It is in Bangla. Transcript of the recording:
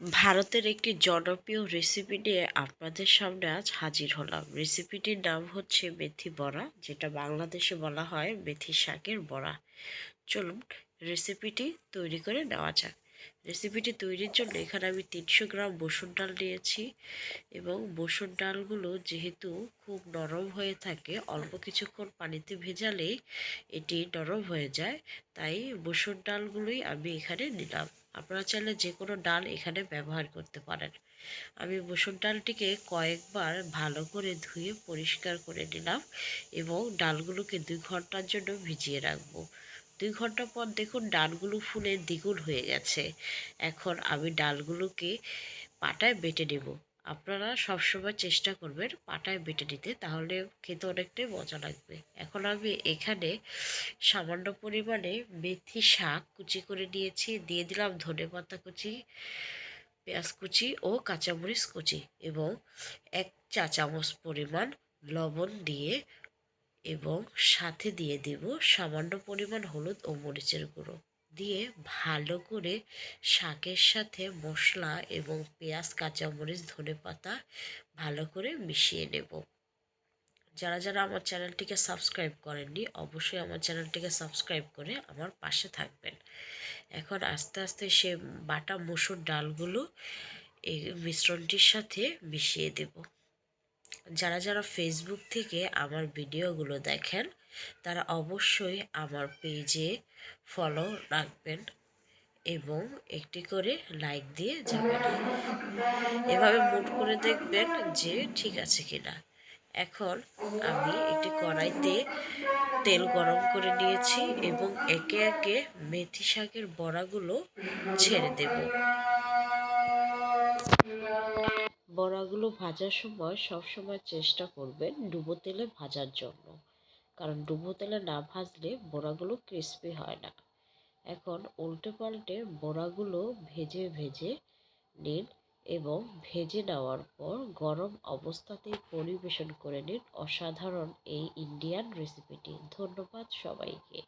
ভারতের একটি জনপ্রিয় রেসিপি নিয়ে আপনাদের সামনে আজ হাজির হলাম। রেসিপিটির নাম হচ্ছে মেথি বড়া, যেটা বাংলাদেশে বলা হয় মেথি শাকের বড়া। চলুন রেসিপিটি তৈরি করে নেওয়া যাক। রেসিপিটি তৈরির জন্য এখানে আমি 300 গ্রাম মসুর ডাল নিয়েছি, এবং মসুর ডালগুলো যেহেতু খুব নরম হয়ে থাকে, অল্প কিছুক্ষণ পানিতে ভেজালেই এটি নরম হয়ে যায়, তাই মসুর ডালগুলোই আমি এখানে নিলাম। আপনারা চাইলে যে কোনো ডাল এখানে ব্যবহার করতে পারেন। আমি মসুর ডালটিকে কয়েকবার ভালো করে ধুয়ে পরিষ্কার করে নিলাম এবং ডালগুলোকে 2 ঘন্টার জন্য ভিজিয়ে রাখবো। 2 ঘন্টা পর দেখুন ডালগুলো ফুলে দ্বিগুণ হয়ে গেছে। এখন আমি ডালগুলোকে পাটায় বেটে নেব। আপনারা সবসময় চেষ্টা করবেন পাটায় বেটে নিতে, তাহলে খেতে অনেকটাই মজা লাগবে। এখন আমি এখানে সামান্য পরিমাণে মেথি শাক কুচি করে নিয়েছি, দিয়ে দিলাম ধনেপাতা কুচি, পেঁয়াজ কুচি ও কাঁচামরিচ কুচি, এবং 1 চা চামচ পরিমাণ লবণ দিয়ে, এবং সাথে দিয়ে দেব সামান্য পরিমাণ হলুদ ও মরিচের গুঁড়ো দিয়ে ভালো করে শাকের সাথে মশলা এবং পেঁয়াজ, কাঁচামরিচ, ধনেপাতা ভালো করে মিশিয়ে নেব। যারা যারা আমার চ্যানেলটিকে সাবস্ক্রাইব করেননি, অবশ্যই আমার চ্যানেলটিকে সাবস্ক্রাইব করে আমার পাশে থাকবেন। এখন আস্তে আস্তে সে বাটা মসুর ডালগুলো এই মিশ্রণটির সাথে মিশিয়ে দেব। যারা যারা ফেসবুক থেকে আমার ভিডিওগুলো দেখেন, তারা অবশ্যই আমার পেজে ফলো রাখবেন এবং একটি করে লাইক দিয়ে যাবেন। এভাবে মুট করে দেখবেন যে ঠিক আছে কিনা। এখন আমি একটি কড়াইতে তেল গরম করে নিয়েছি এবং একে একে মেথি শাকের বড়াগুলো ছেড়ে দেব। বড়াগুলো ভাজার সময় সবসময় চেষ্টা করবেন ডুবো তেলে ভাজার জন্য, কারণ ডুবো তেলে না ভাজলে বড়াগুলো ক্রিস্পি হয় না। এখন উল্টে পাল্টে বড়াগুলো ভেজে ভেজে নিন, এবং ভেজে নেওয়ার পর গরম অবস্থাতেই পরিবেশন করে নিন অসাধারণ এই ইন্ডিয়ান রেসিপিটি। ধন্যবাদ সবাইকে।